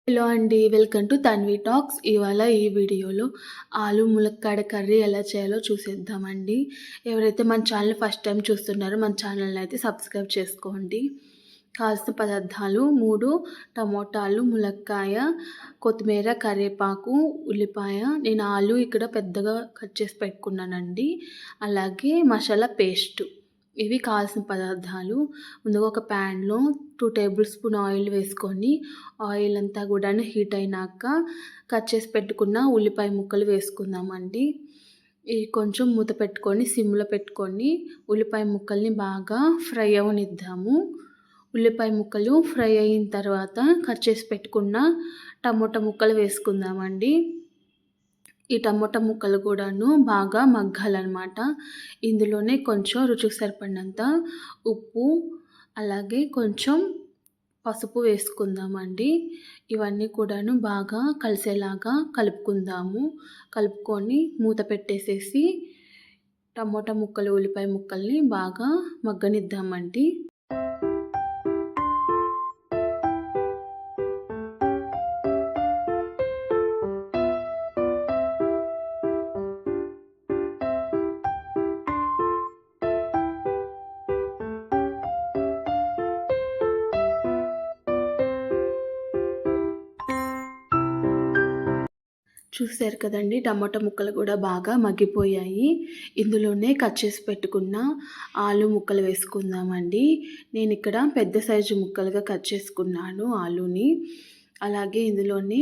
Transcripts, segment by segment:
Hello అండి. Welcome to Tanvi talks. ఇవాళ ఈ వీడియోలో ఆలు ములక్కాడ కర్రీ ఎలా చేయాలో చూసేద్దామండి. ఎవరైతే మన ఛానల్ ఫస్ట్ టైం చూస్తున్నారో మన ఛానల్ని అయితే సబ్స్క్రైబ్ చేసుకోండి. కావాల్సిన పదార్థాలు 3 టమోటాలు, ములక్కాయ, కొత్తిమీర, కరివేపాకు, ఉల్లిపాయ. నేను ఆలు ఇక్కడ పెద్దగా కట్ చేసి పెట్టుకున్నానండి. అలాగే మసాలా పేస్టు. ఇవి కావాల్సిన పదార్థాలు. ముందుగా ఒక ప్యాన్లో 2 టేబుల్ స్పూన్ ఆయిల్ వేసుకొని ఆయిల్ అంతా కూడా హీట్ అయినాక కట్ చేసి పెట్టుకున్న ఉల్లిపాయ ముక్కలు వేసుకుందామండి. ఇవి కొంచెం మూత పెట్టుకొని సిమ్లో పెట్టుకొని ఉల్లిపాయ ముక్కల్ని బాగా ఫ్రై అవనిద్దాము. ఉల్లిపాయ ముక్కలు ఫ్రై అయిన తర్వాత కట్ చేసి పెట్టుకున్న టమోటా ముక్కలు వేసుకుందామండి. ఈ టమోటా ముక్కలు కూడాను బాగా మగ్గాలన్నమాట. ఇందులోనే కొంచెం రుచికి సరిపడినంత ఉప్పు, అలాగే కొంచెం పసుపు వేసుకుందామండి. ఇవన్నీ కూడాను బాగా కలిసేలాగా కలుపుకుందాము. కలుపుకొని మూత పెట్టేసేసి టమోటా ముక్కలు, ఉల్లిపాయ ముక్కల్ని బాగా మగ్గనిద్దామండి. చూసారు కదండి, టమాటా ముక్కలు కూడా బాగా మగ్గిపోయాయి. ఇందులోనే కట్ చేసి పెట్టుకున్న ఆలు ముక్కలు వేసుకుందామండి. నేను ఇక్కడ పెద్ద సైజు ముక్కలుగా కట్ చేసుకున్నాను ఆలుని. అలాగే ఇందులోనే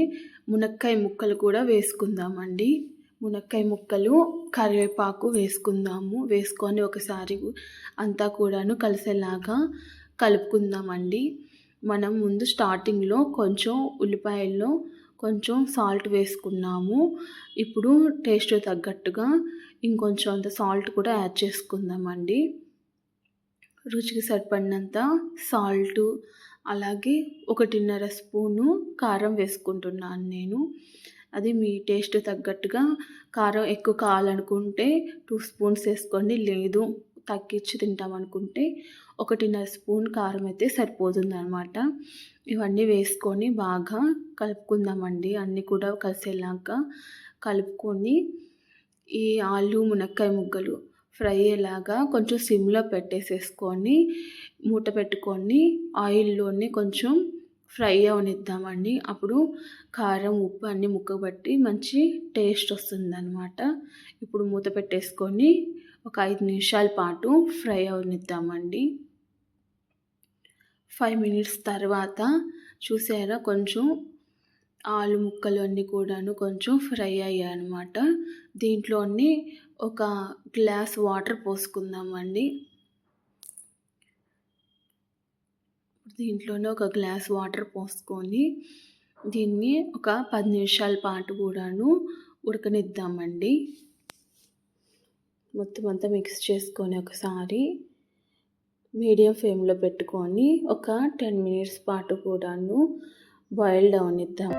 మునక్కాయ ముక్కలు కూడా వేసుకుందామండి. మునక్కాయ ముక్కలు, కరివేపాకు వేసుకుందాము. వేసుకొని ఒకసారి అంతా కూడాను కలిసేలాగా కలుపుకుందామండి. మనం ముందు స్టార్టింగ్లో కొంచెం ఉల్లిపాయల్లో కొంచెం సాల్ట్ వేసుకున్నాము. ఇప్పుడు టేస్ట్ తగ్గట్టుగా ఇంకొంచెం అంత సాల్ట్ కూడా యాడ్ చేసుకుందామండి. రుచికి సరిపడినంత సాల్టు, అలాగే 1.5 స్పూను కారం వేసుకుంటున్నాను నేను. అది మీ టేస్ట్ తగ్గట్టుగా కారం ఎక్కువ కావాలనుకుంటే 2 స్పూన్స్ వేసుకోండి. లేదు తగ్గించి తింటామనుకుంటే 1.5 స్పూన్ కారం అయితే సరిపోతుందన్నమాట. ఇవన్నీ వేసుకొని బాగా కలుపుకుందామండి. అన్నీ కూడా కలిసేలాగా కలుపుకొని ఈ ఆలు మునక్కాయ ముక్కలు ఫ్రై అయ్యేలాగా కొంచెం సిమ్లో పెట్టేసేసుకొని మూత పెట్టుకొని ఆయిల్లోనే కొంచెం ఫ్రై అవనిద్దామండి. అప్పుడు కారం, ఉప్పు అన్నీ ముక్కకు పట్టి మంచి టేస్ట్ వస్తుందన్నమాట. ఇప్పుడు మూత పెట్టేసుకొని ఒక 5 నిమిషాల పాటు ఫ్రై అవనిద్దామండి. 5 మినిట్స్ తర్వాత చూసారా, కొంచెం ఆలు ముక్కలు అన్నీ కూడాను కొంచెం ఫ్రై అయ్యాయి అన్నమాట. దీంట్లోని ఒక గ్లాస్ వాటర్ పోసుకుందామండి. దీంట్లోనే ఒక గ్లాస్ వాటర్ పోసుకొని దీన్ని ఒక 10 నిమిషాల పాటు కూడాను ఉడకనిద్దామండి. మొత్తం అంతా మిక్స్ చేసుకొని ఒకసారి మీడియం ఫ్లేమ్లో పెట్టుకొని ఒక 10 మినిట్స్ పాటు కూడాను బాయిల్డ్ అవనిద్దాం.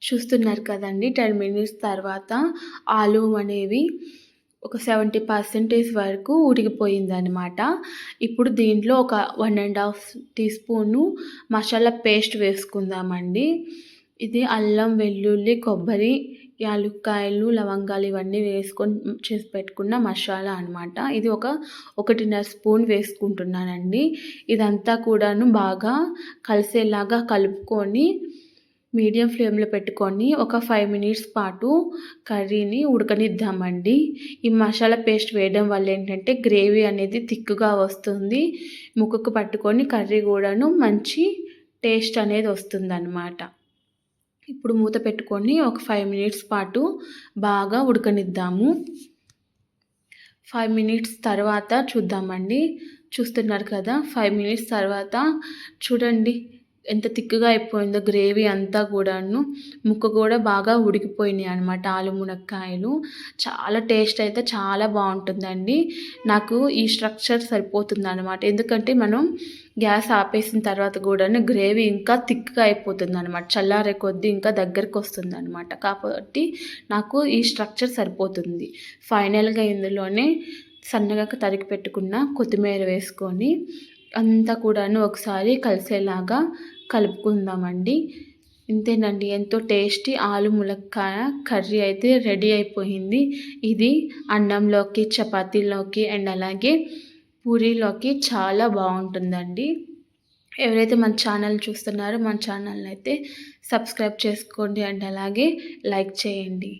చూస్తున్నారు కదండి, 10 మినిట్స్ తర్వాత ఆలు అనేవి ఒక 70% వరకు ఉడికిపోయిందనమాట. ఇప్పుడు దీంట్లో ఒక 1.5 టీ స్పూను మసాలా పేస్ట్ వేసుకుందామండి. ఇది అల్లం, వెల్లుల్లి, కొబ్బరి, యాలుక్కాయలు, లవంగాలు ఇవన్నీ వేసుకొని చేసి పెట్టుకున్న మసాలా అనమాట. ఇది ఒక 1.5 స్పూన్ వేసుకుంటున్నానండి. ఇదంతా కూడాను బాగా కలిసేలాగా కలుపుకొని మీడియం ఫ్లేమ్లో పెట్టుకొని ఒక 5 మినిట్స్ పాటు కర్రీని ఉడకనిద్దామండి. ఈ మసాలా పేస్ట్ వేయడం వల్ల ఏంటంటే గ్రేవీ అనేది థిక్గా వస్తుంది. ముక్కకు పట్టుకొని కర్రీ కూడాను మంచి టేస్ట్ అనేది వస్తుందన్నమాట. ఇప్పుడు మూత పెట్టుకొని ఒక 5 మినిట్స్ పాటు బాగా ఉడకనిద్దాము. 5 మినిట్స్ తర్వాత చూద్దామండి. చూస్తున్నారు కదా, 5 మినిట్స్ తర్వాత చూడండి ఎంత థిక్‌గా అయిపోయిందో గ్రేవీ అంతా కూడాను. ముక్క కూడా బాగా ఉడికిపోయినాయి అనమాట ఆలు మునక్కాయలు. చాలా టేస్ట్ అయితే చాలా బావుంటుందండి. నాకు ఈ స్ట్రక్చర్ సరిపోతుందనమాట. ఎందుకంటే మనం గ్యాస్ ఆపేసిన తర్వాత కూడాను గ్రేవీ ఇంకా థిక్‌గా అయిపోతుందనమాట. చల్లారే కొద్దీ ఇంకా దగ్గరకొస్తుందనమాట. కాబట్టి నాకు ఈ స్ట్రక్చర్ సరిపోతుంది. ఫైనల్‌గా ఇందులోనే సన్నగా తరిగి పెట్టుకున్న కొత్తిమీర వేసుకొని అంతా కూడాను ఒకసారి కలిసేలాగా కలుపుకుందామండి. ఇంతేనండి, ఎంతో టేస్టీ ఆలు ములక్కాయ కర్రీ అయితే రెడీ అయిపోయింది. ఇది అన్నంలోకి, చపాతీలోకి అండ్ అలాగే పూరీలోకి చాలా బాగుంటుందండి. ఎవరైతే మన ఛానల్ చూస్తున్నారో మన ఛానల్ని అయితే సబ్స్క్రైబ్ చేసుకోండి అండ్ అలాగే లైక్ చేయండి.